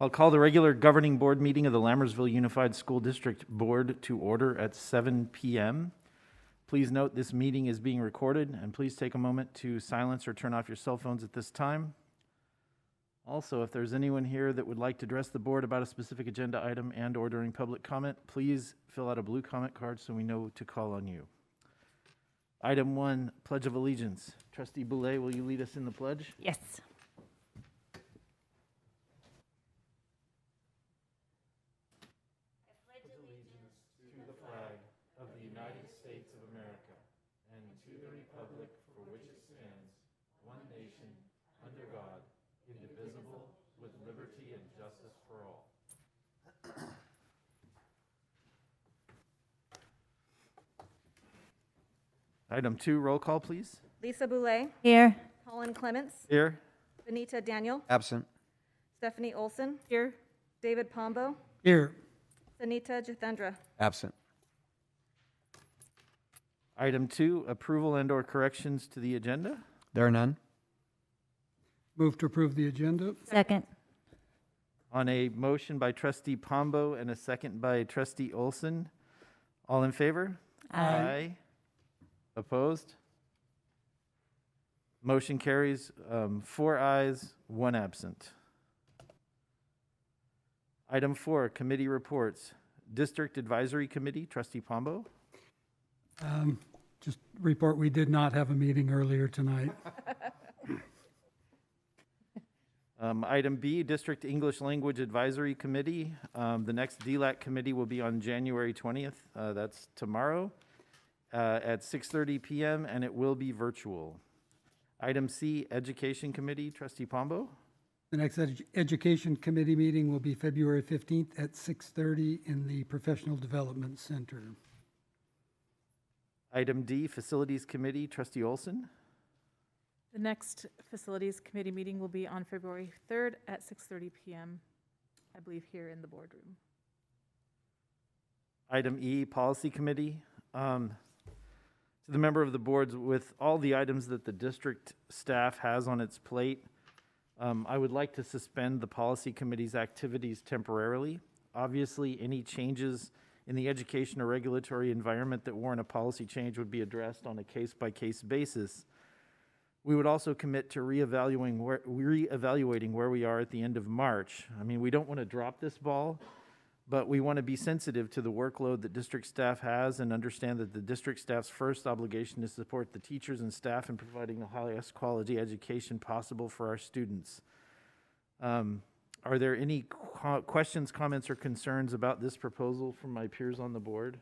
I'll call the regular governing board meeting of the Lammersville Unified School District Board to order at 7 p.m. Please note this meeting is being recorded, and please take a moment to silence or turn off your cell phones at this time. Also, if there's anyone here that would like to address the board about a specific agenda item and/or during public comment, please fill out a blue comment card so we know to call on you. Item 1, Pledge of Allegiance. Trustee Boulay, will you lead us in the pledge? Yes. To the flag of the United States of America and to the republic for which it stands, one nation, under God, indivisible, with liberty and justice for all. Item 2, roll call, please. Lisa Boulay, Here. Colin Clements, Here. Benita Daniel, Absent. Stephanie Olson. Here. David Pombo, Here. Sanita Jathendra. Absent. Item 2, approval and/or corrections to the agenda. There are none. Move to approve the agenda. Second. On a motion by Trustee Pombo and a second by Trustee Olson. All in favor? Aye. Opposed? Motion carries, 4 ayes, 1 absent. Item 4, committee reports. District Advisory Committee, Trustee Pombo. Just report, we did not have a meeting earlier tonight. Item B, District English Language Advisory Committee. The next DLAC committee will be on January 20th. That's tomorrow at 6:30 p.m. and it will be virtual. Item C, Education Committee, Trustee Pombo. The next Education Committee meeting will be February 15th at 6:30 in the Professional Development Center. Item D, Facilities Committee, Trustee Olson. The next Facilities Committee meeting will be on February 3rd at 6:30 p.m., I believe here in the boardroom. Item E, Policy Committee. To the member of the boards, with all the items that the district staff has on its plate, I would like to suspend the Policy Committee's activities temporarily. Obviously, any changes in the education or regulatory environment that warrant a policy change would be addressed on a case-by-case basis. We would also commit to reevaluating where we are at the end of March. I mean, we don't want to drop this ball, but we want to be sensitive to the workload that district staff has and understand that the district staff's first obligation is to support the teachers and staff in providing the highest quality education possible for our students. Are there any questions, comments, or concerns about this proposal from my peers on the board?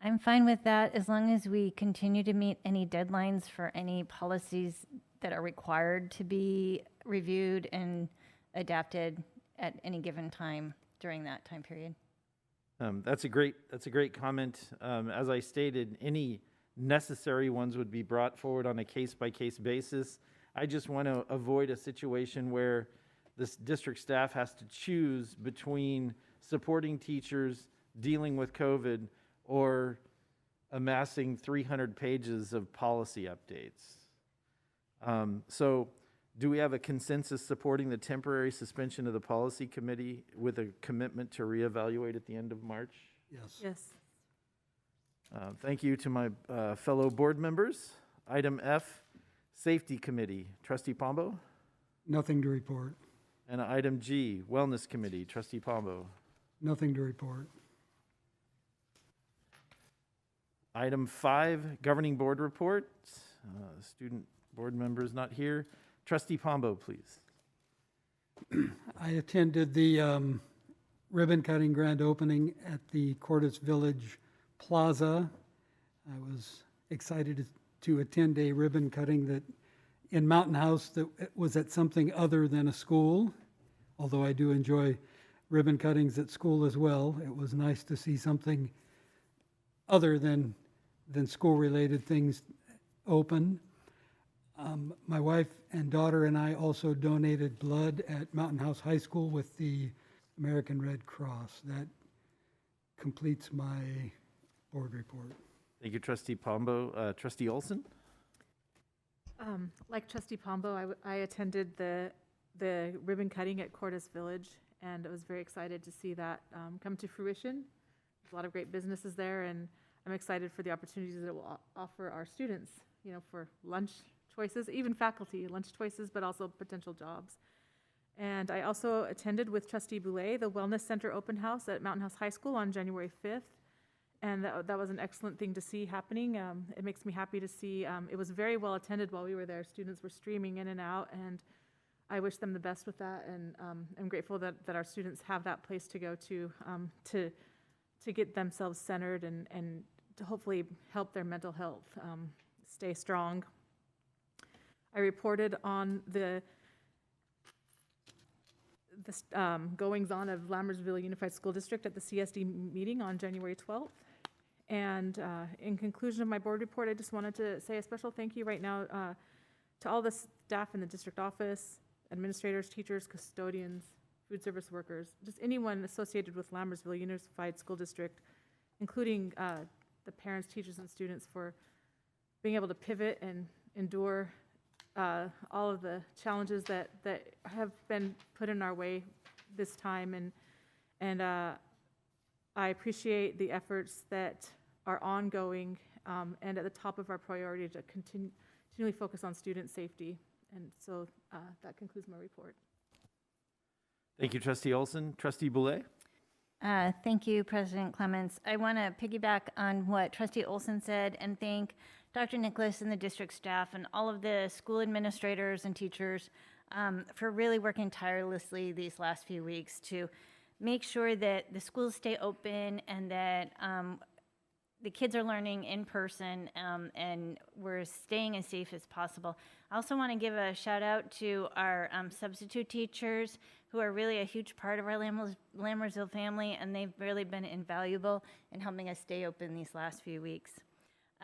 I'm fine with that as long as we continue to meet any deadlines for any policies that are required to be reviewed and adapted at any given time during that time period. That's a great comment. As I stated, any necessary ones would be brought forward on a case-by-case basis. I just want to avoid a situation where this district staff has to choose between supporting teachers, dealing with COVID, or amassing 300 pages of policy updates. So do we have a consensus supporting the temporary suspension of the Policy Committee with a commitment to reevaluate at the end of March? Yes. Yes. Thank you to my fellow board members. Item F, Safety Committee, Trustee Pombo. Nothing to report. And item G, Wellness Committee, Trustee Pombo. Nothing to report. Item 5, Governing Board Report. Student board members not here. Trustee Pombo, please. I attended the ribbon cutting grand opening at the Cordis Village Plaza. I was excited to attend a ribbon cutting that in Mountain House that was at something other than a school, although I do enjoy ribbon cuttings at school as well. It was nice to see something other than school-related things open. My wife and daughter and I also donated blood at Mountain House High School with the American Red Cross. That completes my board report. Thank you, Trustee Pombo. Trustee Olson? Like Trustee Pombo, I attended the the ribbon cutting at Cordes Village, and I was very excited to see that come to fruition. There's a lot of great businesses there, and I'm excited for the opportunities that it will offer our students, for lunch choices, even faculty, lunch choices, but also potential jobs. And I also attended with Trustee Boulay the Wellness Center open house at Mountain House High School on January 5th. And that was an excellent thing to see happening. It makes me happy to see, it was very well attended while we were there. Students were streaming in and out, and I wish them the best with that. And I'm grateful that our students have that place to go to get themselves centered and to hopefully help their mental health stay strong. I reported on the goings-on of Lammersville Unified School District at the CSD meeting on January 12th. And in conclusion of my board report, I just wanted to say a special thank you right now to all the staff in the district office, administrators, teachers, custodians, food service workers, just anyone associated with Lammersville Unified School District, including the parents, teachers, and students, for being able to pivot and endure all of the challenges that have been put in our way this time. And I appreciate the efforts that are ongoing and at the top of our priority to continually focus on student safety. And so that concludes my report. Thank you, Trustee Olson. Trustee Boulay? Thank you, President Clements. I want to piggyback on what Trustee Olson said and thank Dr. Nicholas and the district staff and all of the school administrators and teachers for really working tirelessly these last few weeks to make sure that the schools stay open and that the kids are learning in person and we're staying as safe as possible. I also want to give a shout out to our substitute teachers who are really a huge part of our Lammersville family, and they've really been invaluable in helping us stay open these last few weeks.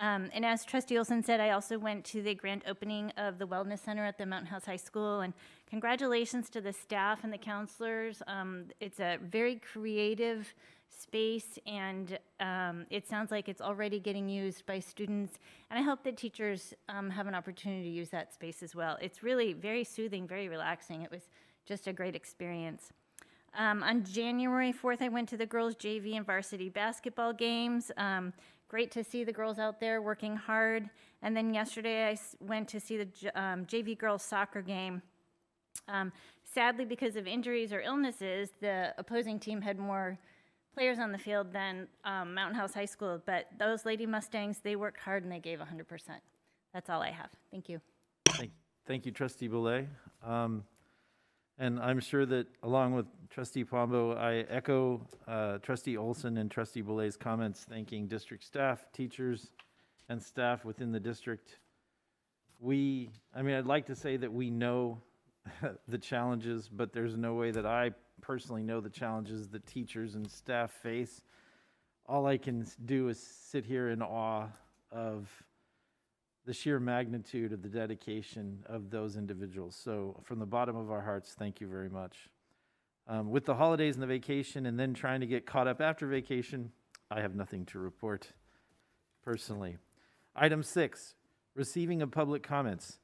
And as Trustee Olson said, I also went to the grand opening of the Wellness Center at the Mountain House High School, and congratulations to the staff and the counselors. It's a very creative space, and it sounds like it's already getting used by students, and I hope that teachers have an opportunity to use that space as well. It's really very soothing, very relaxing. It was just a great experience. On January 4th, I went to the girls' JV and varsity basketball games. Great to see the girls out there working hard. And then yesterday I went to see the JV girls soccer game. Sadly, because of injuries or illnesses, the opposing team had more players on the field than Mountain House High School, but those Lady Mustangs, they worked hard and they gave 100%. That's all I have. Thank you. Thank you, Trustee Boulay. And I'm sure that along with Trustee Pombo, I echo Trustee Olson and Trustee Boulay's comments, thanking district staff, teachers, and staff within the district. I'd like to say that we know the challenges, but there's no way that I personally know the challenges that teachers and staff face. All I can do is sit here in awe of the sheer magnitude of the dedication of those individuals. So from the bottom of our hearts, thank you very much. With the holidays and the vacation and then trying to get caught up after vacation, I have nothing to report personally. Item 6, receiving of public comments.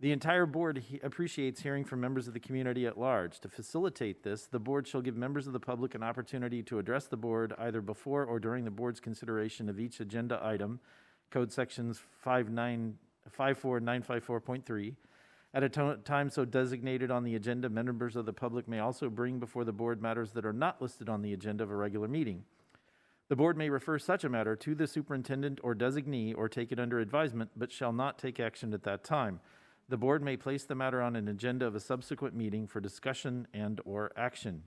The entire board appreciates hearing from members of the community at large. To facilitate this, the board shall give members of the public an opportunity to address the board either before or during the board's consideration of each agenda item, Code Sections 54954.3. At a time so designated on the agenda, members of the public may also bring before the board matters that are not listed on the agenda of a regular meeting. The board may refer such a matter to the superintendent or designee or take it under advisement, but shall not take action at that time. The board may place the matter on an agenda of a subsequent meeting for discussion and/or action.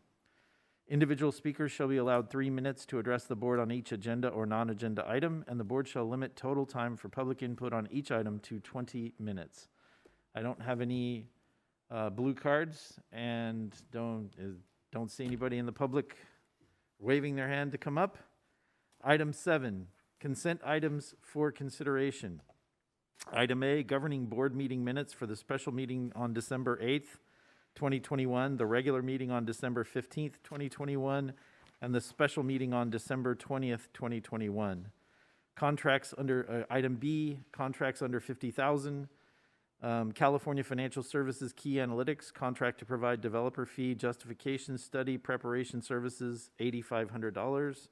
Individual speakers shall be allowed 3 minutes to address the board on each agenda or non-agenda item, and the board shall limit total time for public input on each item to 20 minutes. I don't have any blue cards and don't see anybody in the public waving their hand to come up. Item 7, consent items for consideration. Item A, governing board meeting minutes for the special meeting on December 8th, 2021, the regular meeting on December 15th, 2021, and the special meeting on December 20th, 2021. Contracts under, item B, contracts under $50,000. California Financial Services Key Analytics, contract to provide developer fee justification study preparation services, $8,500.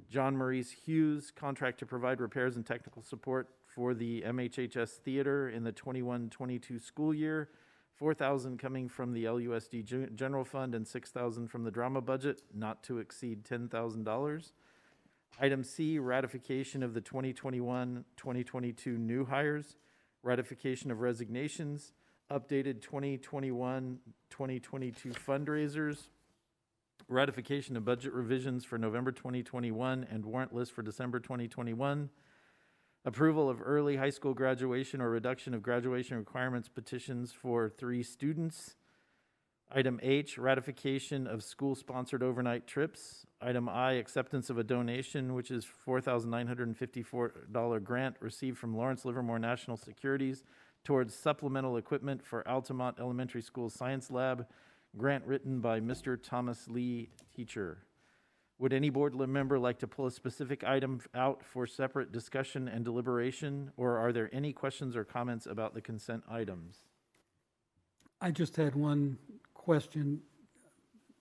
John Maurice Hughes, contract to provide repairs and technical support for the MHHS Theater in the 21-22 school year, $4,000 coming from the LUSD General Fund and $6,000 from the drama budget, not to exceed $10,000. Item C, ratification of the 2021-2022 new hires, ratification of resignations, updated 2021-2022 fundraisers, ratification of budget revisions for November 2021 and warrant list for December 2021, approval of early high school graduation or reduction of graduation requirements petitions for 3 students. Item H, ratification of school-sponsored overnight trips. Item I, acceptance of a donation, which is $4,954 grant received from Lawrence Livermore National Securities towards supplemental equipment for Altamont Elementary School Science Lab, grant written by Mr. Thomas Lee, teacher. Would any board member like to pull a specific item out for separate discussion and deliberation, or are there any questions or comments about the consent items? I just had one question,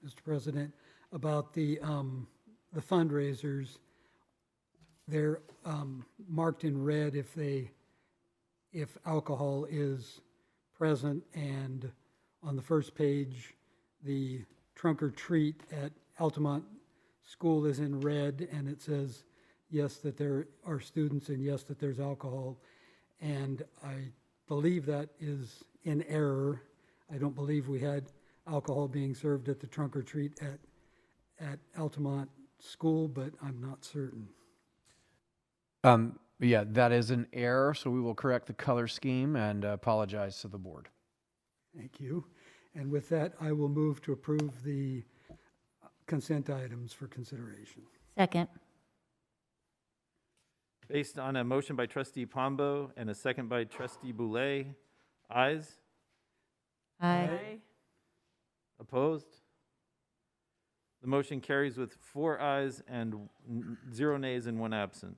Mr. President, about the fundraisers. They're marked in red if alcohol is present, and on the first page, the trunk or treat at Altamont School is in red, and it says yes that there are students and yes that there's alcohol. And I believe that is in error. I don't believe we had alcohol being served at the trunk or treat at Altamont School, but I'm not certain. Yeah, that is an error, so we will correct the color scheme and apologize to the board. Thank you. And with that, I will move to approve the consent items for consideration. Second. Based on a motion by trustee Pombo and a second by trustee Boulay, ayes? Aye. Opposed? The motion carries with 4 ayes and 0 nays and 1 absent.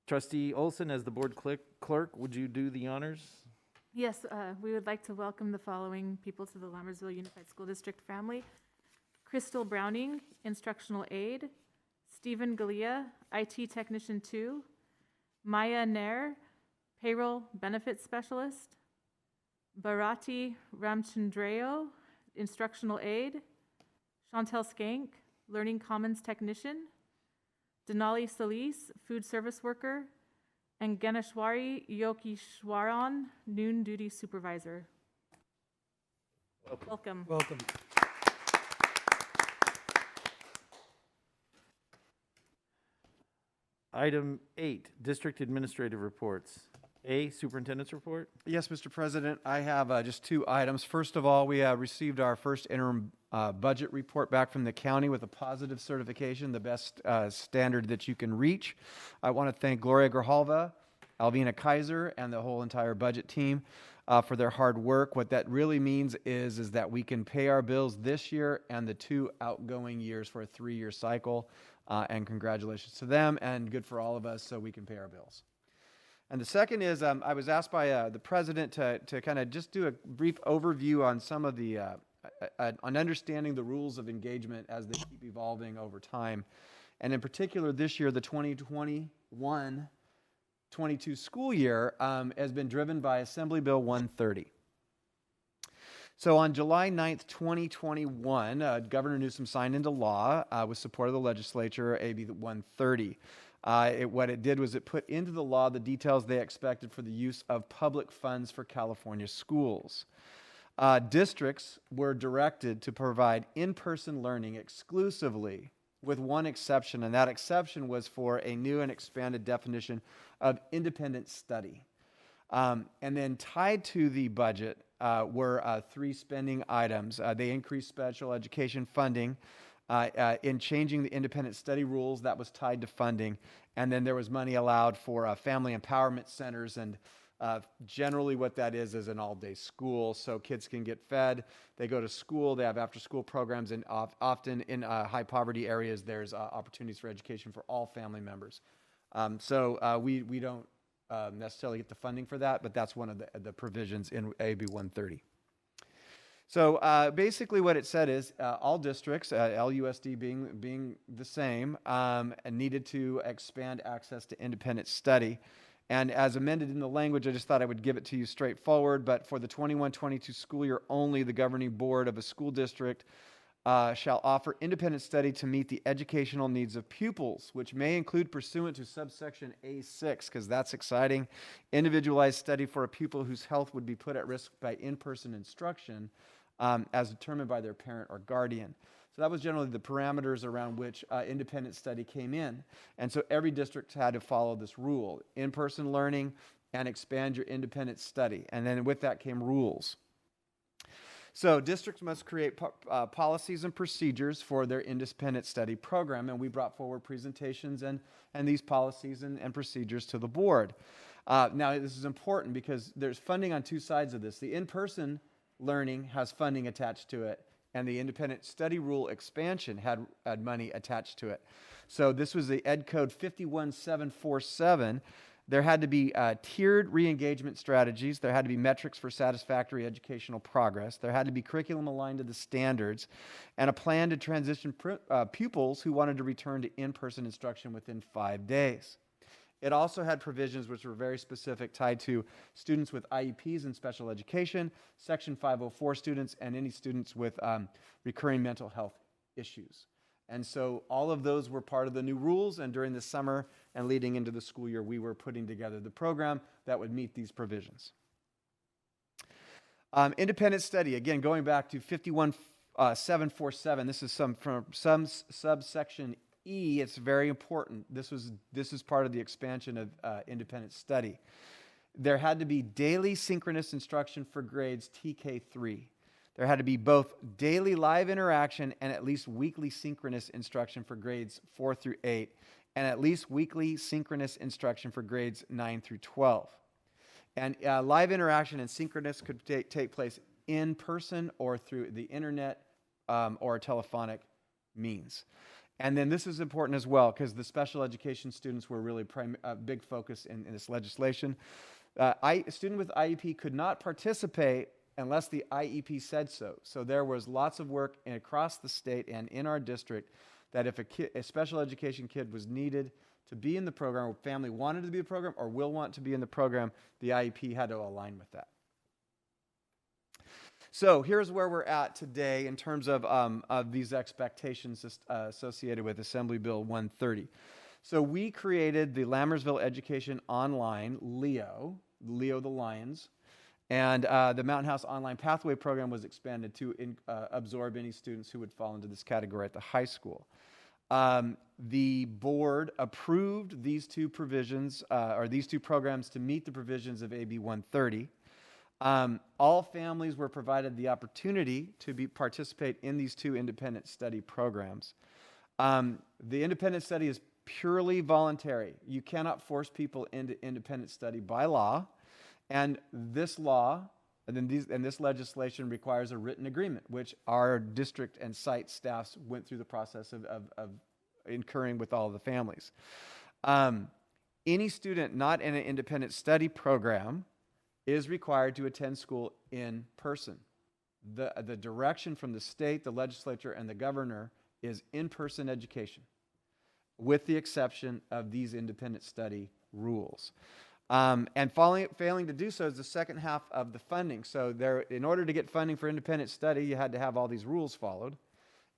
Trustee Olson, as the board clerk, would you do the honors? Yes, we would like to welcome the following people to the Lammersville Unified School District family. Crystal Browning, Instructional Aide. Stephen Galea, IT Technician 2. Maya Nair, Payroll Benefits Specialist. Bharati Ramchandreo, Instructional Aide. Chantel Skank, Learning Commons Technician. Denali Solis, Food Service Worker. And Ganeshwari Yokishwaran, Noon Duty Supervisor. Welcome. Welcome. Item 8, District Administrative Reports. A, Superintendent's Report. Yes, Mr. President, I have just 2 items. First of all, we received our first interim budget report back from the county with a positive certification, the best standard that you can reach. I want to thank Gloria Grijalva, Alvina Kaiser, and the whole entire budget team for their hard work. What that really means is that we can pay our bills this year and the 2 outgoing years for a 3-year cycle. And congratulations to them, and good for all of us so we can pay our bills. And the second is I was asked by the president to kind of just do a brief overview on some of the, on understanding the rules of engagement as they keep evolving over time. And in particular, this year, the 2021-22 school year has been driven by Assembly Bill 130. So on July 9th, 2021, Governor Newsom signed into law with support of the legislature AB 130. What it did was it put into the law the details they expected for the use of public funds for California schools. Districts were directed to provide in-person learning exclusively, with one exception, and that exception was for a new and expanded definition of independent study. And then tied to the budget were 3 spending items. They increased special education funding in changing the independent study rules. That was tied to funding. And then there was money allowed for family empowerment centers, and generally what that is an all-day school, so kids can get fed, they go to school, they have after-school programs, and often in high-poverty areas there's opportunities for education for all family members. So we don't necessarily get the funding for that, but that's one of the provisions in AB 130. So basically what it said is all districts, LUSD being the same, needed to expand access to independent study. And as amended in the language, I just thought I would give it to you straightforward, but for the 21-22 school year only, the governing board of a school district shall offer independent study to meet the educational needs of pupils, which may include pursuant to subsection A6, because that's exciting, individualized study for a pupil whose health would be put at risk by in-person instruction as determined by their parent or guardian. So that was generally the parameters around which independent study came in. And so every district had to follow this rule, in-person learning and expand your independent study. And then with that came rules. So districts must create policies and procedures for their independent study program, and we brought forward presentations and these policies and procedures to the board. Now, this is important because there's funding on two sides of this. The in-person learning has funding attached to it, and the independent study rule expansion had money attached to it. So this was the Ed Code 51747. There had to be tiered re-engagement strategies. There had to be metrics for satisfactory educational progress. There had to be curriculum aligned to the standards, and a plan to transition pupils who wanted to return to in-person instruction within 5 days. It also had provisions which were very specific, tied to students with IEPs and special education, Section 504 students, and any students with recurring mental health issues. And so all of those were part of the new rules, and during the summer and leading into the school year, we were putting together the program that would meet these provisions. Independent study, again, going back to 51747, this is from some subsection E. It's very important. This is part of the expansion of independent study. There had to be daily synchronous instruction for grades TK3. There had to be both daily live interaction and at least weekly synchronous instruction for grades 4 through 8, and at least weekly synchronous instruction for grades 9 through 12. And live interaction and synchronous could take place in person or through the internet or telephonic means. And then this is important as well, because the special education students were really a big focus in this legislation. A student with IEP could not participate unless the IEP said so. So there was lots of work across the state and in our district that if a special education kid was needed to be in the program, or family wanted to be in the program, or will want to be in the program, the IEP had to align with that. So here's where we're at today in terms of these expectations associated with Assembly Bill 130. So we created the Lammersville Education Online, Leo the Lions, and the Mountain House Online Pathway Program was expanded to absorb any students who would fall into this category at the high school. The board approved these two provisions, or these two programs to meet the provisions of AB 130. All families were provided the opportunity to participate in these two independent study programs. The independent study is purely voluntary. You cannot force people into independent study by law, and this law and this legislation requires a written agreement, which our district and site staffs went through the process of incurring with all of the families. Any student not in an independent study program is required to attend school in person. The direction from the state, the legislature, and the governor is in-person education, with the exception of these independent study rules. And failing to do so is the second half of the funding. So in order to get funding for independent study, you had to have all these rules followed.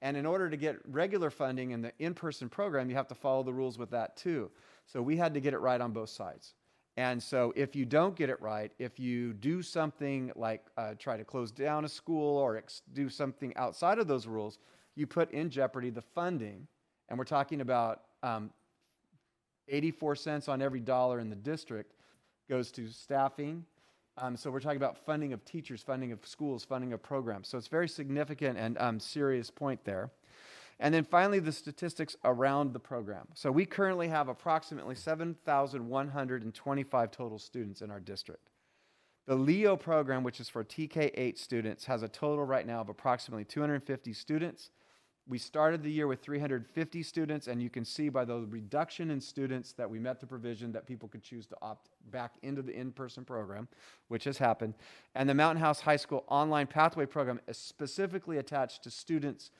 And in order to get regular funding in the in-person program, you have to follow the rules with that too. So we had to get it right on both sides. And so if you don't get it right, if you do something like try to close down a school or do something outside of those rules, you put in jeopardy the funding. And we're talking about 84 cents on every dollar in the district goes to staffing. So we're talking about funding of teachers, funding of schools, funding of programs. So it's very significant and serious point there. And then finally, the statistics around the program. So we currently have approximately 7,125 total students in our district. The LEO program, which is for TK8 students, has a total right now of approximately 250 students. We started the year with 350 students, and you can see by the reduction in students that we met the provision that people could choose to opt back into the in-person program, which has happened. And the Mountain House High School Online Pathway Program is specifically attached to students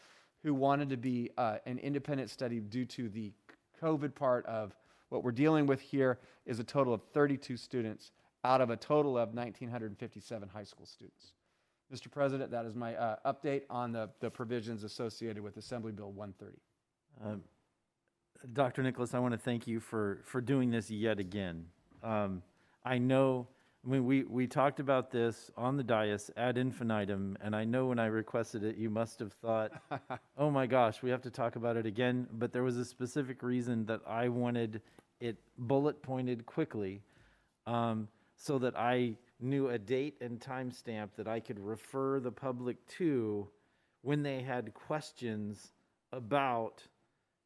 who wanted to be an independent study due to the COVID part of what we're dealing with here is a total of 32 students out of a total of 1,957 high school students. Mr. President, that is my update on the provisions associated with Assembly Bill 130. Dr. Nicholas, I want to thank you for doing this yet again. I know, I mean, we talked about this on the dais ad infinitum, and I know when I requested it, you must have thought, oh my gosh, we have to talk about it again. But there was a specific reason that I wanted it bullet pointed quickly, so that I knew a date and time stamp that I could refer the public to when they had questions about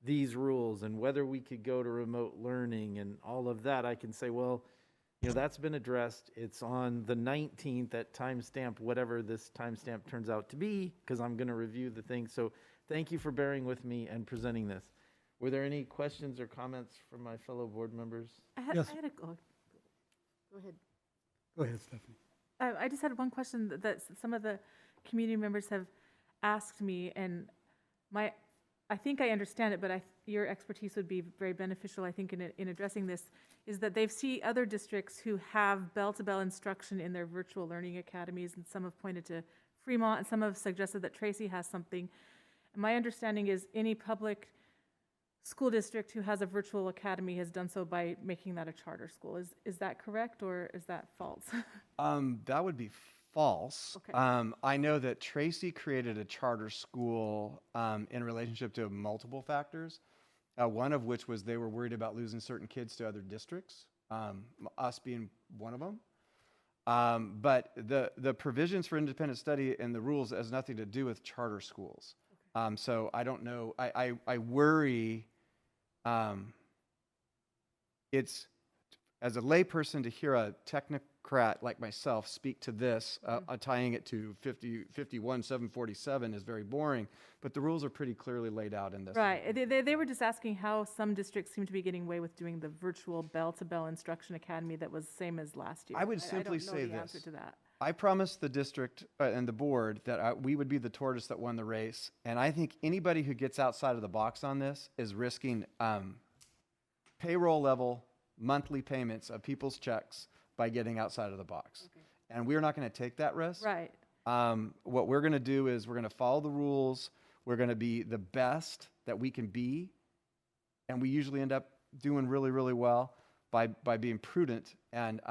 these rules and whether we could go to remote learning and all of that. I can say, well, you know, that's been addressed. It's on the 19th at timestamp, whatever this timestamp turns out to be, because I'm going to review the thing. So thank you for bearing with me and presenting this. Were there any questions or comments from my fellow board members? Yes. I had a, go ahead. Go ahead, Stephanie. I just had one question that some of the community members have asked me, and I think I understand it, but your expertise would be very beneficial, I think, in addressing this, is that they've seen other districts who have bell-to-bell instruction in their virtual learning academies, and some have pointed to Fremont, and some have suggested that Tracy has something. And my understanding is any public school district who has a virtual academy has done so by making that a charter school. Is that correct, or is that false? That would be false. Okay. I know that Tracy created a charter school in relationship to multiple factors, one of which was they were worried about losing certain kids to other districts, us being one of them. But the provisions for independent study and the rules has nothing to do with charter schools. Okay. So I don't know. I worry. It's, as a layperson, to hear a technocrat like myself speak to this, tying it to 51-747 is very boring, but the rules are pretty clearly laid out in this. Right. They were just asking how some districts seem to be getting away with doing the virtual bell-to-bell instruction academy that was same as last year. I would simply say I don't know the this. answer to that. I promised the district and the board that we would be the tortoise that won the race, and I think anybody who gets outside of the box on this is risking payroll level monthly payments of people's checks by getting outside of the box. Okay. And we're not going to take that risk. Right. What we're going to do is we're going to follow the rules. We're going to be the best that we can be, and we usually end up doing really, really well by being prudent and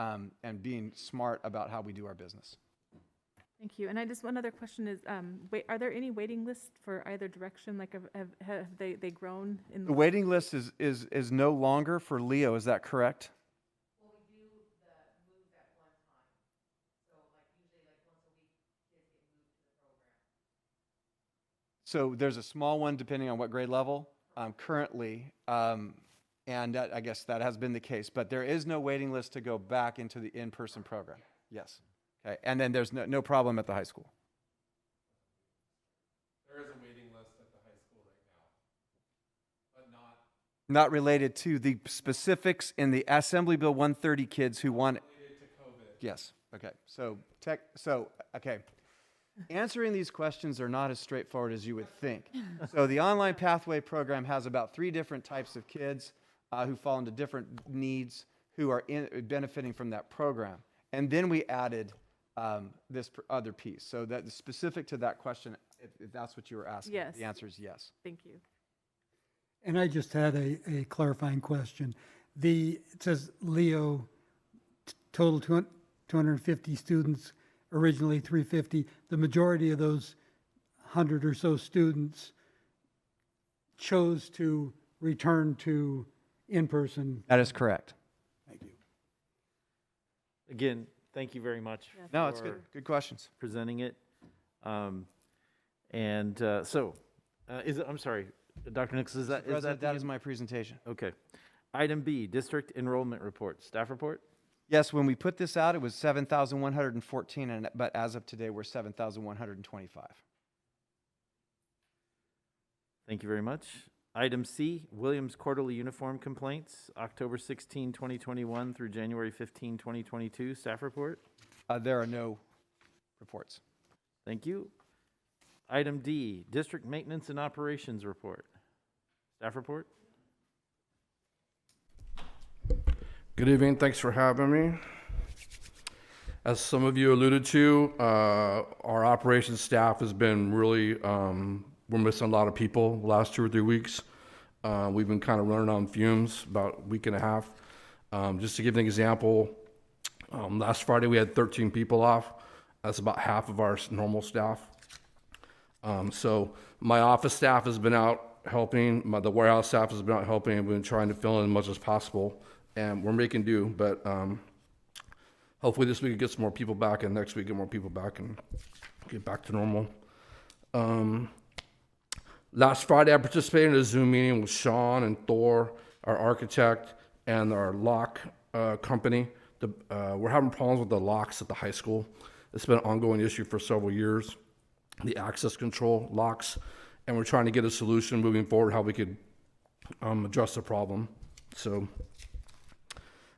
being smart about how we do our business. Thank you. And one other question is, are there any waiting lists for either direction? Like, have they grown in The waiting list is no longer for Leo. Is that correct? Well, we do the moves at one time. So, like, usually, like, once a week, kids get moved to the program. So there's a small one depending on what grade level currently, and I guess that has been the case. But there is no waiting list to go back into the in-person program. Yes. Okay. And then there's no problem at the high school. There is a waiting list at the high school right now, but Not related to the specifics in the Assembly Bill 130 kids who want. related to COVID. Yes. Okay. Okay. Answering these questions are not as straightforward as you would think. So the online pathway program has about 3 different types of kids who fall into different needs who are benefiting from that program. And then we added this other piece. So that specific to that question, if that's what you were asking, Yes. the answer is yes. Thank you. And I just had a clarifying question. It says Leo, total 250 students, originally 350. The majority of those 100 or so students chose to return to in-person. That is correct. Thank you. Again, thank you very much. Yeah. No, it's for good. Good questions. Presenting it. I'm sorry, Dr. Nix, is that President, the that end? is my presentation. Okay. Item B, district enrollment report. Staff report? Yes, when we put this out, it was 7,114, but as of today, we're 7,125. Thank you very much. Item C, Williams Quarterly Uniform Complaints, October 16, 2021 through January 15, 2022. Staff report. There are no reports. Thank you. Item D, District Maintenance and Operations Report. Staff report. Good evening, thanks for having me. As some of you alluded to, our operations staff has been really, we're missing a lot of people the last 2 or 3 weeks. We've been kind of running on fumes about a week and a half. Just to give an example, last Friday we had 13 people off. That's about half of our normal staff. So my office staff has been out helping, the warehouse staff has been out helping, and we've been trying to fill in as much as possible, and we're making do, but hopefully this week we get some more people back, and next week get more people back and get back to normal. Last Friday I participated in a Zoom meeting with Sean and Thor, our architect, and our lock company. We're having problems with the locks at the high school. It's been an ongoing issue for several years, the access control locks, and we're trying to get a solution moving forward how we could address the problem. So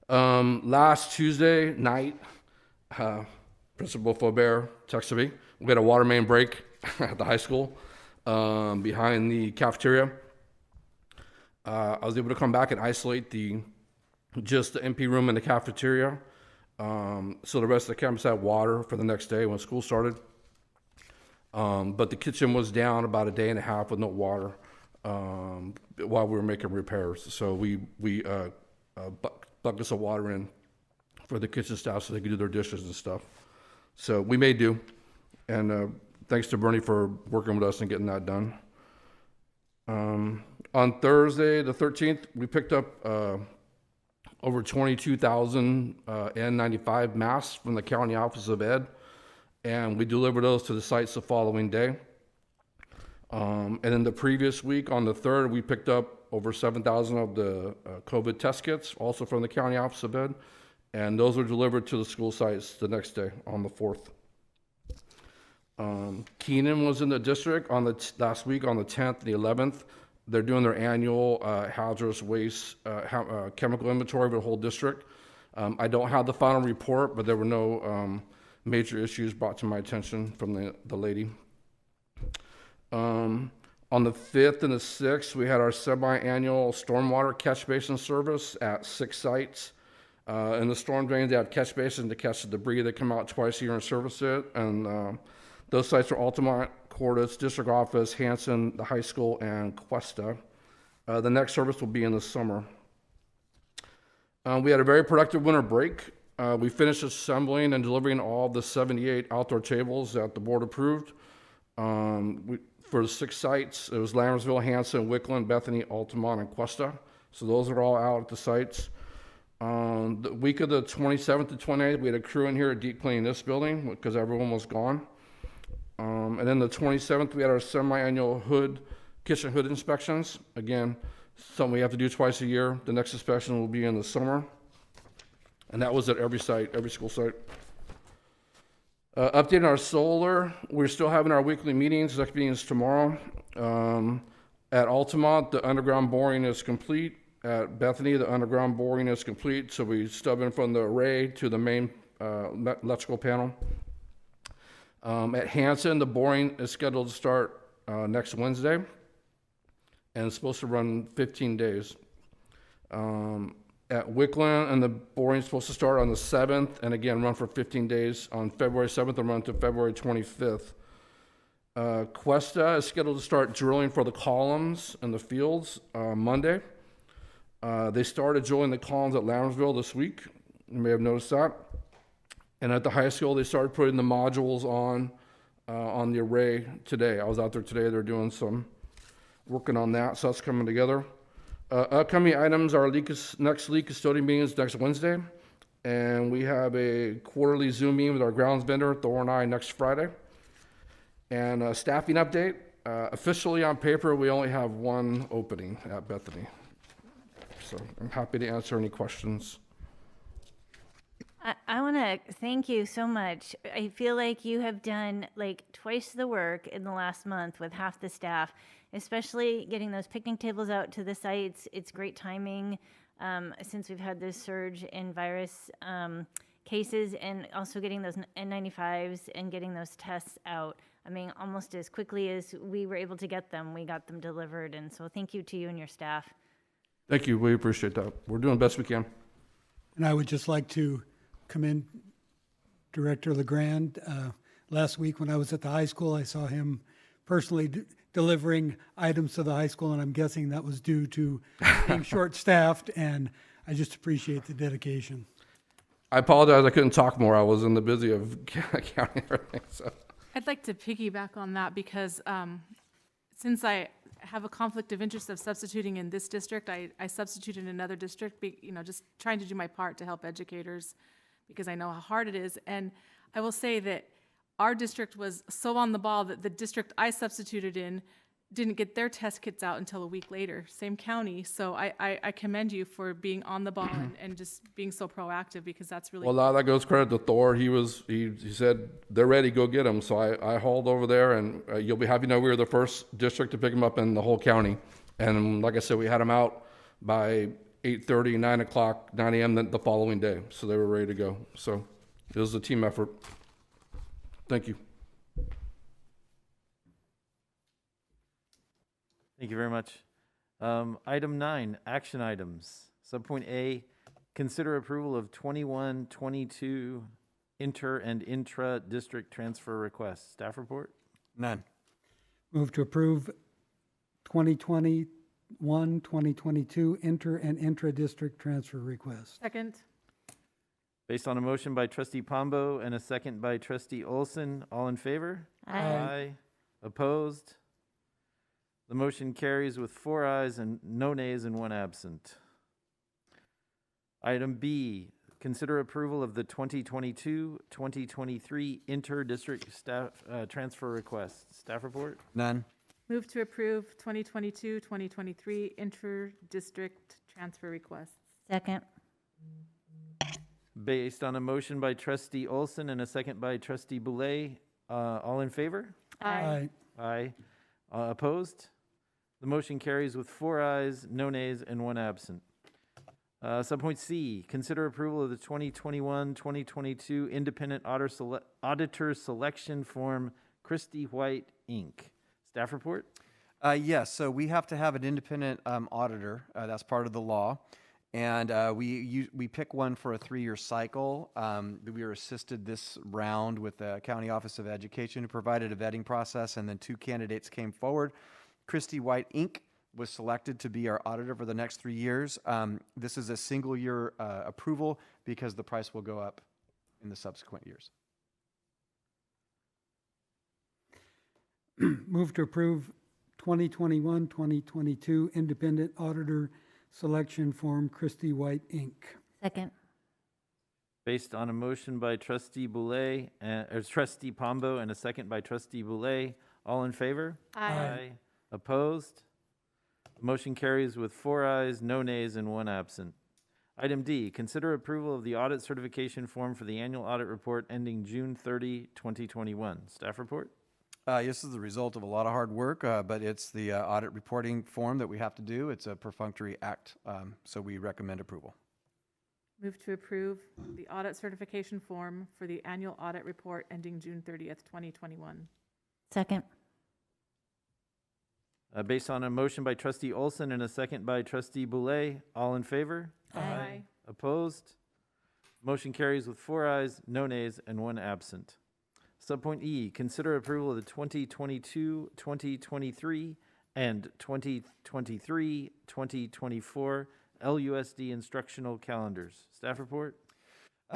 last Tuesday night, Principal Faubert texted me. We had a water main break at the high school behind the cafeteria. I was able to come back and isolate just the MP room in the cafeteria. So the rest of the campus had water for the next day when school started. But the kitchen was down about a day and a half with no water while we were making repairs. So we buckets of water in for the kitchen staff so they could do their dishes and stuff. So we made do. And thanks to Bernie for working with us and getting that done. On Thursday, the 13th, we picked up over 22,000 N95 masks from the County Office of Ed, and we delivered those to the sites the following day. And in the previous week, on the 3rd, we picked up over 7,000 of the COVID test kits, also from the County Office of Ed, and those were delivered to the school sites the next day, on the 4th. Keenan was in the district on last week on the 10th and the 11th. They're doing their annual hazardous waste chemical inventory of the whole district. I don't have the final report, but there were no major issues brought to my attention from the lady. On the 5th and the 6th, we had our semi-annual stormwater catch basin service at 6 sites. In the storm drains, they have catch basins to catch the debris. They come out twice a year and service it. And those sites are Altamont, Cordis, District Office, Hanson, the high school, and Cuesta. The next service will be in the summer. We had a very productive winter break. We finished assembling and delivering all the 78 outdoor tables that the board approved. For the 6 sites, it was Lammersville, Hanson, Wickland, Bethany, Altamont, and Cuesta. So those are all out at the sites. The week of the 27th to 28th, we had a crew in here at deep cleaning this building because everyone was gone. And then the 27th, we had our semi-annual kitchen hood inspections. Again, something we have to do twice a year. The next inspection will be in the summer. And that was at every site, every school site. Updating our solar, we're still having our weekly meetings. The next meeting is tomorrow. At Altamont, the underground boring is complete. At Bethany, the underground boring is complete. So we stub in from the array to the main electrical panel. At Hanson, the boring is scheduled to start next Wednesday, and it's supposed to run 15 days. At Wickland, and the boring is supposed to start on the 7th, and again run for 15 days on February 7th and run to February 25th. Cuesta is scheduled to start drilling for the columns in the fields Monday. They started drilling the columns at Lammersville this week. You may have noticed that. And at the high school, they started putting the modules on the array today. I was out there today. They're doing some working on that, so that's coming together. Upcoming items, our next lead custodian meeting is next Wednesday. And we have a quarterly Zoom meeting with our grounds vendor, Thor and I, next Friday. And staffing update, officially on paper, we only have 1 opening at Bethany. So I'm happy to answer any questions. I want to thank you so much. I feel like you have done like twice the work in the last month with half the staff, especially getting those picnic tables out to the sites. It's great timing since we've had this surge in virus cases, and also getting those N95s and getting those tests out. I mean, almost as quickly as we were able to get them, we got them delivered. And so thank you to you and your staff. Thank you. We appreciate that. We're doing the best we can. And I would just like to commend Director LeGrand. Last week when I was at the high school, I saw him personally delivering items to the high school, and I'm guessing that was due to being short-staffed, and I just appreciate the dedication. I apologize. I couldn't talk more. I was in the busy of counting everything. So. I'd like to piggyback on that because since I have a conflict of interest of substituting in this district, I substitute in another district, just trying to do my part to help educators because I know how hard it is. And I will say that our district was so on the ball that the district I substituted in didn't get their test kits out until a week later, same county. So I commend you for being on the ball and just being so proactive because that's really. Well, a lot of that goes credit to Thor. He said they're ready, go get them. So I hauled over there, and you'll be happy to know we were the first district to pick them up in the whole county. And like I said, we had them out by 8:30, 9 o'clock, 9 a.m. the following day. So they were ready to go. So it was a team effort. Thank you. Thank you very much. Item 9, action items. Subpoint A, consider approval of 21-22 inter and intra-district transfer requests. Staff report? None. Move to approve 2021, 2022 inter and intra-district transfer requests. Second. Based on a motion by trustee Pombo and a second by trustee Olson, all in favor? Aye. Opposed? The motion carries with 4 ayes and no nays and 1 absent. Item B, consider approval of the 2022-2023 inter-district staff transfer request. Staff report? None. Move to approve 2022-2023 inter-district transfer requests. Second. Based on a motion by trustee Olson and a second by trustee Boulay, all in favor? Aye. Aye. Opposed? The motion carries with 4 ayes, no nays, and 1 absent. Subpoint C, consider approval of the 2021-2022 Independent Auditor Selection Form, Christie White, Inc. Staff report? Yes, so we have to have an independent auditor. That's part of the law. And we pick one for a 3-year cycle. We were assisted this round with the County Office of Education, who provided a vetting process, and then 2 candidates came forward. Christie White, Inc. was selected to be our auditor for the next 3 years. This is a single-year approval because the price will go up in the subsequent years. Move to approve 2021, 2022 independent auditor selection form, Christie White, Inc. Second. Based on a motion by trustee Boulay, or trustee Pombo, and a second by trustee Boulay, all in favor? Aye. Opposed? The motion carries with 4 ayes, no nays, and 1 absent. Item D, consider approval of the audit certification form for the annual audit report ending June 30, 2021. Staff report? This is the result of a lot of hard work, but it's the audit reporting form that we have to do. It's a perfunctory act, so we recommend approval. Move to approve the audit certification form for the annual audit report ending June 30th, 2021. Second. Based on a motion by trustee Olson and a second by trustee Boulay, all in favor? Aye. Opposed? Motion carries with 4 ayes, no nays, and 1 absent. Subpoint E, consider approval of the 2022, 2023, and 2023, 2024 LUSD instructional calendars. Staff report?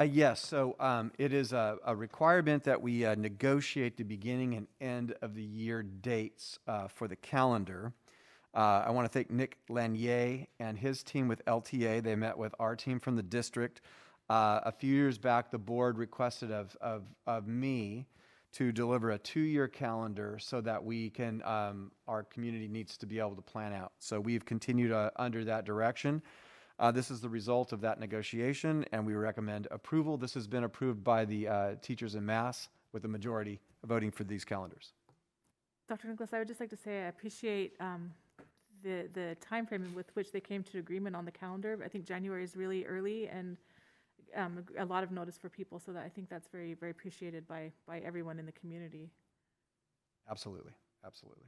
Yes, so it is a requirement that we negotiate the beginning and end of the year dates for the calendar. I want to thank Nick Lanier and his team with LTA. They met with our team from the district. A few years back, the board requested of me to deliver a 2-year calendar so that we can, our community needs to be able to plan out. So we've continued under that direction. This is the result of that negotiation, and we recommend approval. This has been approved by the teachers en masse, with the majority voting for these calendars. Dr. Nicholas, I would just like to say I appreciate the timeframe with which they came to agreement on the calendar. I think January is really early and a lot of notice for people, so that I think that's very, very appreciated by everyone in the community. Absolutely, absolutely.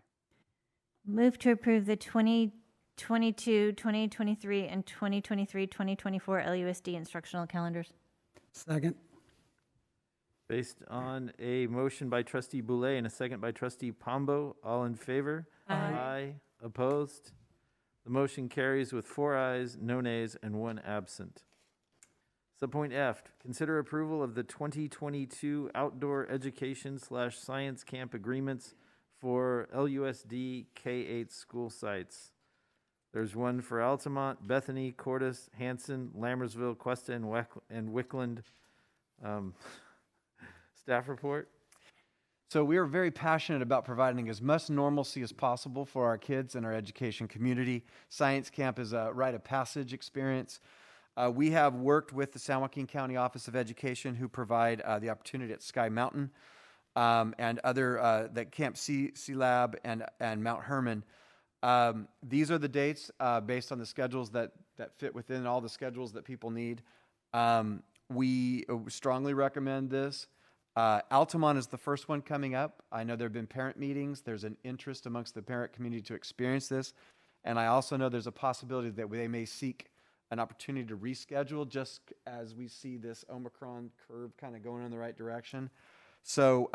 Move to approve the 2022, 2023, and 2023, 2024 LUSD instructional calendars. Second. Based on a motion by trustee Boulay and a second by trustee Pombo, all in favor? Aye. Opposed? The motion carries with 4 ayes, no nays, and 1 absent. Subpoint F, consider approval of the 2022 outdoor education/science camp agreements for LUSD K-8 school sites. There's one for Altamont, Bethany, Cordis, Hanson, Lammersville, Cuesta, and Wickland. Staff report? So we are very passionate about providing as much normalcy as possible for our kids and our education community. Science Camp is a rite of passage experience. We have worked with the San Joaquin County Office of Education, who provide the opportunity at Sky Mountain and other, the Camp C Lab and Mount Herman. These are the dates based on the schedules that fit within all the schedules that people need. We strongly recommend this. Altamont is the first one coming up. I know there have been parent meetings. There's an interest amongst the parent community to experience this. And I also know there's a possibility that they may seek an opportunity to reschedule, just as we see this Omicron curve kind of going in the right direction. So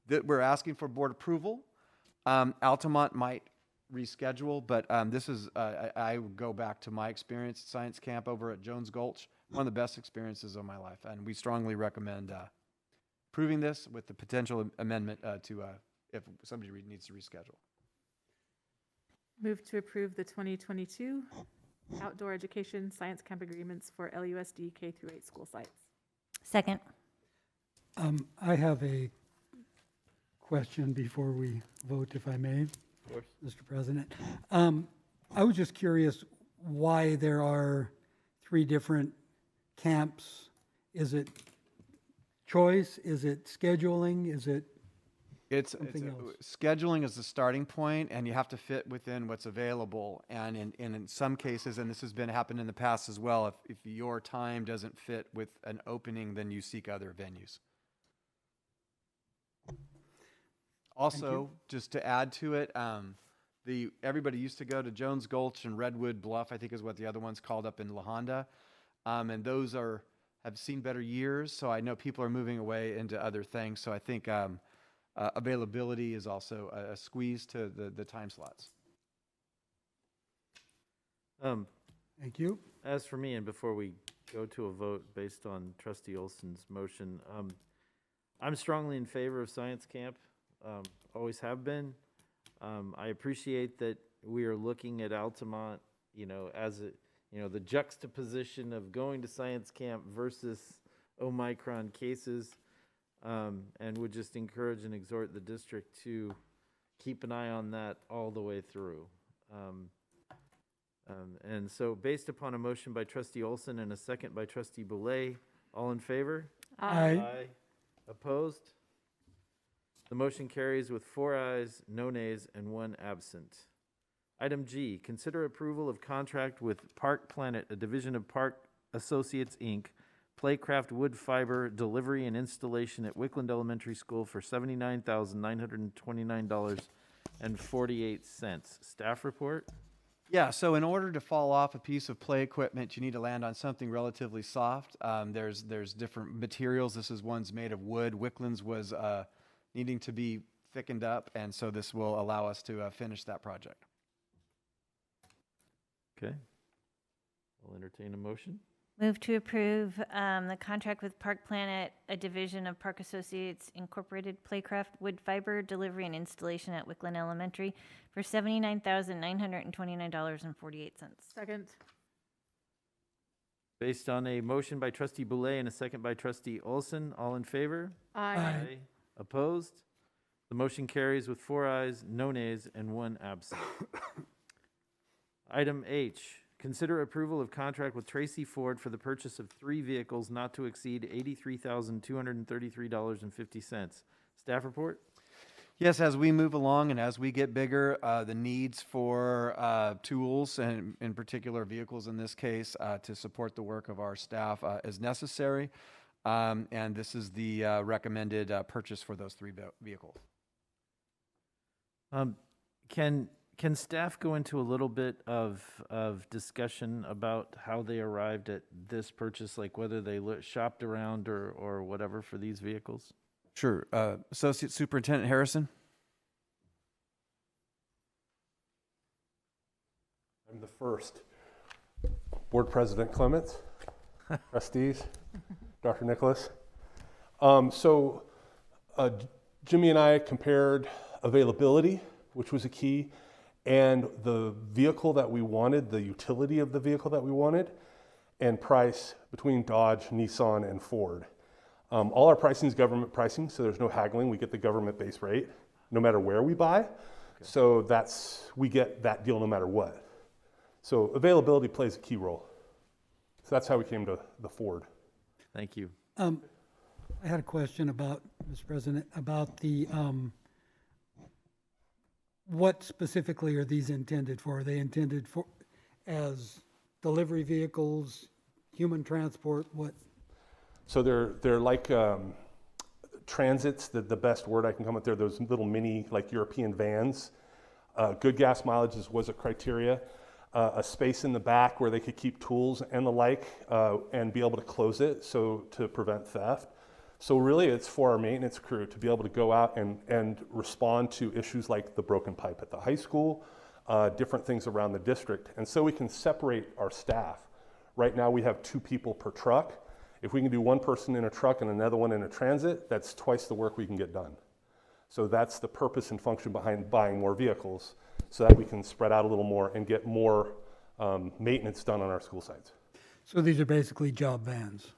we're asking for board approval. Altamont might reschedule, but this is, I would go back to my experience at Science Camp over at Jones Gulch, one of the best experiences of my life. And we strongly recommend approving this with the potential amendment to if somebody needs to reschedule. Move to approve the 2022 outdoor education science camp agreements for LUSD K-8 school sites. Second. I have a question before we vote, if I may, Of course. Mr. President. I was just curious why there are 3 different camps. Is it choice? Is it scheduling? Is it something else? Scheduling is the starting point, and you have to fit within what's available. And in some cases, and this has happened in the past as well, if your time doesn't fit with an opening, then you seek other venues. Also, just to add to it, everybody used to go to Jones Gulch and Redwood Bluff, I think is what the other one's called, up in La Honda. And those have seen better years, so I know people are moving away into other things. So I think availability is also a squeeze to the time slots. Thank you. As for me, and before we go to a vote based on trustee Olson's motion, I'm strongly in favor of Science Camp, always have been. I appreciate that we are looking at Altamont, as the juxtaposition of going to Science Camp versus Omicron cases, and would just encourage and exhort the district to keep an eye on that all the way through. And so based upon a motion by trustee Olson and a second by trustee Boulay, all in favor? Aye. Opposed? The motion carries with 4 ayes, no nays, and 1 absent. Item G, consider approval of contract with Park Planet, a division of Park Associates, Inc., Playcraft wood fiber delivery and installation at Wickland Elementary School for $79,929.48. Staff report? Yeah, so in order to fall off a piece of play equipment, you need to land on something relatively soft. There's different materials. This is one's made of wood. Wickland's was needing to be thickened up, and so this will allow us to finish that project. Okay. I'll entertain a motion. Move to approve the contract with Park Planet, a division of Park Associates Incorporated, Playcraft wood fiber delivery and installation at Wickland Elementary for $79,929.48. Second. Based on a motion by trustee Boulay and a second by trustee Olson, all in favor? Aye. Opposed? The motion carries with 4 ayes, no nays, and 1 absent. Item H, consider approval of contract with Tracy Ford for the purchase of 3 vehicles not to exceed $83,233.50. Staff report? Yes, as we move along and as we get bigger, the needs for tools and in particular vehicles in this case to support the work of our staff is necessary. And this is the recommended purchase for those 3 vehicles. Can staff go into a little bit of discussion about how they arrived at this purchase, like whether they shopped around or whatever for these vehicles? Sure. Associate Superintendent Harrison? I'm the first. Board President Clements, trustees, Dr. Nicholas. Jimmy and I compared availability, which was a key, and the vehicle that we wanted, the utility of the vehicle that we wanted, and price between Dodge, Nissan, and Ford. All our pricing is government pricing, so there's no haggling. We get the government base rate no matter where we buy. Okay. So we get that deal no matter what. So availability plays a key role. So that's how we came to the Ford. Thank you. I had a question about, Mr. President, about the, what specifically are these intended for? Are they intended for as delivery vehicles, human transport, what? So they're like transits, the best word I can come up there, those little mini like European vans. Good gas mileage was a criteria. A space in the back where they could keep tools and the like and be able to close it so to prevent theft. So really it's for our maintenance crew to be able to go out and respond to issues like the broken pipe at the high school, different things around the district. And so we can separate our staff. Right now we have 2 people per truck. If we can do 1 person in a truck and another one in a transit, that's twice the work we can get done. So that's the purpose and function behind buying more vehicles, so that we can spread out a little more and get more maintenance done on our school sites. So these are basically job vans?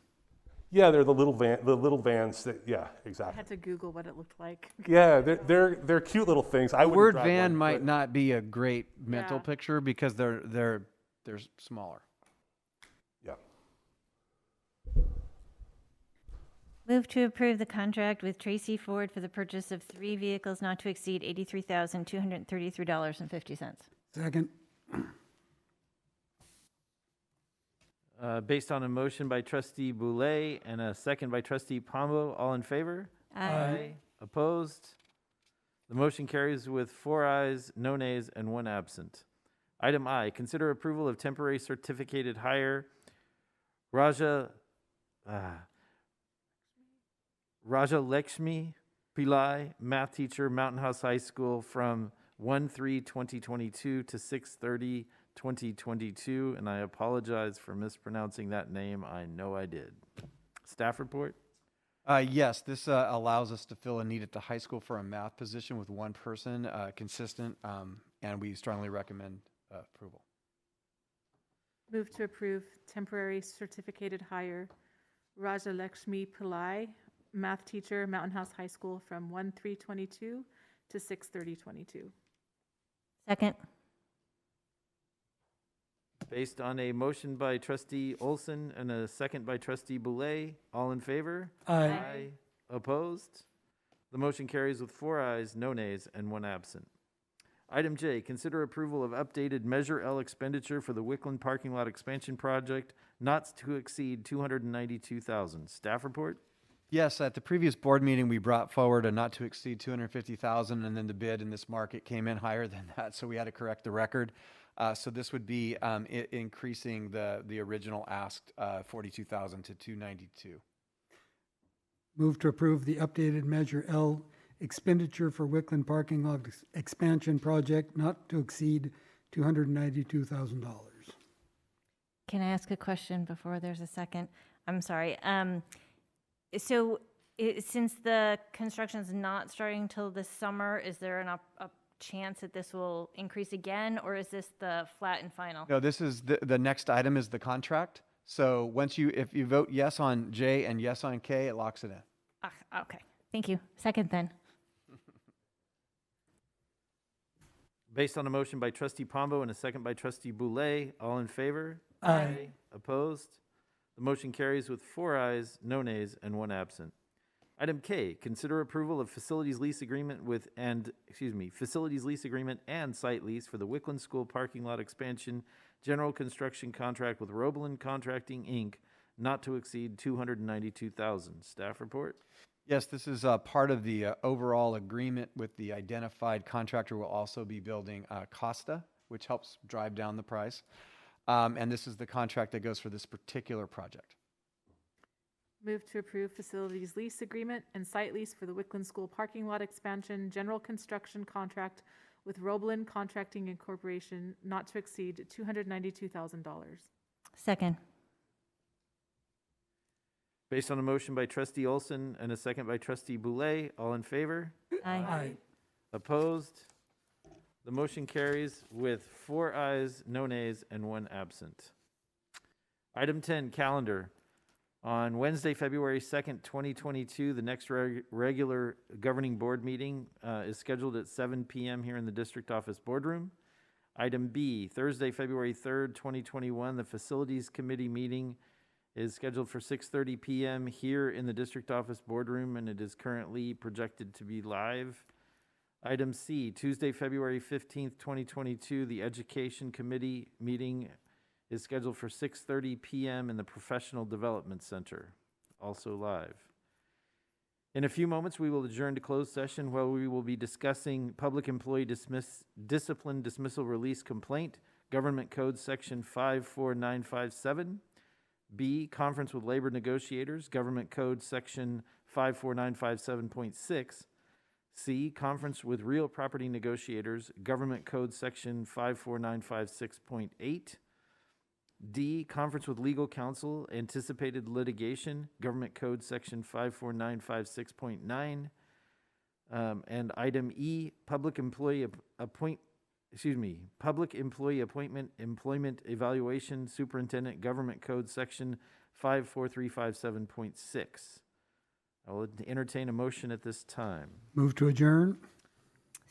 Yeah, they're the little vans that, yeah, I exactly. had to Google what it looked like. Yeah, they're cute little things. The word van might not be a great mental Yeah. picture because they're smaller. Yeah. Move to approve the contract with Tracy Ford for the purchase of 3 vehicles not to exceed $83,233.50. Second. Based on a motion by trustee Boulay and a second by trustee Pombo, all in favor? Aye. Opposed? The motion carries with 4 ayes, no nays, and 1 absent. Item I, consider approval of temporary certificated hire Raja Lakshmi Pillai, math teacher, Mountain House High School, from 1/3/2022 to 6/30/2022, and I apologize for mispronouncing that name. I know I did. Staff report? Yes, this allows us to fill a need at the high school for a math position with 1 person, consistent, and we strongly recommend approval. Move to approve temporary certificated hire Raja Lakshmi Pillai, math teacher, Mountain House High School, from 1/3/22 to 6/30/22. Second. Based on a motion by trustee Olson and a second by trustee Boulay, all in favor? Aye. Opposed? The motion carries with 4 ayes, no nays, and 1 absent. Item J, consider approval of updated Measure L expenditure for the Wickland Parking Lot Expansion Project, not to exceed $292,000. Staff report? Yes, at the previous board meeting, we brought forward a not to exceed $250,000, and then the bid in this market came in higher than that, so we had to correct the record. So this would be increasing the original asked $42,000 to $292,000. Move to approve the updated Measure L expenditure for Wickland Parking Lot Expansion Project not to exceed $292,000. Can I ask a question before there's a second? I'm sorry. So since the construction's not starting till this summer, is there a chance that this will increase again, or is this the flat and final? No, this is the next item is the contract. So if you vote yes on J and yes on K, it locks it in. Okay, thank you. Second then. Based on a motion by trustee Pombo and a second by trustee Boulay, all in favor? Aye. Opposed? The motion carries with 4 ayes, no nays, and 1 absent. Item K, consider approval of facilities lease agreement facilities lease agreement and site lease for the Wickland School parking lot expansion, general construction contract with Roebelin Contracting, Inc., not to exceed $292,000. Staff report? Yes, this is part of the overall agreement with the identified contractor. Will also be building Costa, which helps drive down the price. And this is the contract that goes for this particular project. Move to approve facilities lease agreement and site lease for the Wickland School parking lot expansion, general construction contract with Roebelin Contracting Incorporation, not to exceed $292,000. Second. Based on a motion by trustee Olson and a second by trustee Boulay, all in favor? Aye. Opposed? The motion carries with 4 ayes, no nays, and 1 absent. Item 10, calendar. On Wednesday, February 2nd, 2022, the next regular governing board meeting is scheduled at 7 p.m. here in the district office boardroom. Item B, Thursday, February 3rd, 2021, the facilities committee meeting is scheduled for 6:30 p.m. here in the district office boardroom, and it is currently projected to be live. Item C, Tuesday, February 15th, 2022, the education committee meeting is scheduled for 6:30 p.m. in the Professional Development Center, also live. In a few moments, we will adjourn to closed session where we will be discussing public employee discipline dismissal release complaint, Government Code Section 54957. B, conference with labor negotiators, Government Code Section 54957.6. C, conference with real property negotiators, Government Code Section 54956.8. D, conference with legal counsel, anticipated litigation, Government Code Section 54956.9. And item E, public employee appointment, employment evaluation, Superintendent, Government Code Section 54357.6. I will entertain a motion at this time. Move to adjourn?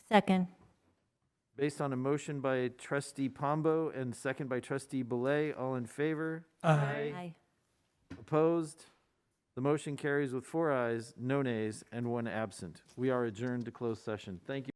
Second. Based on a motion by trustee Pombo and second by trustee Boulay, all in favor? Aye. Opposed? The motion carries with 4 ayes, no nays, and 1 absent. We are adjourned to closed session. Thank you.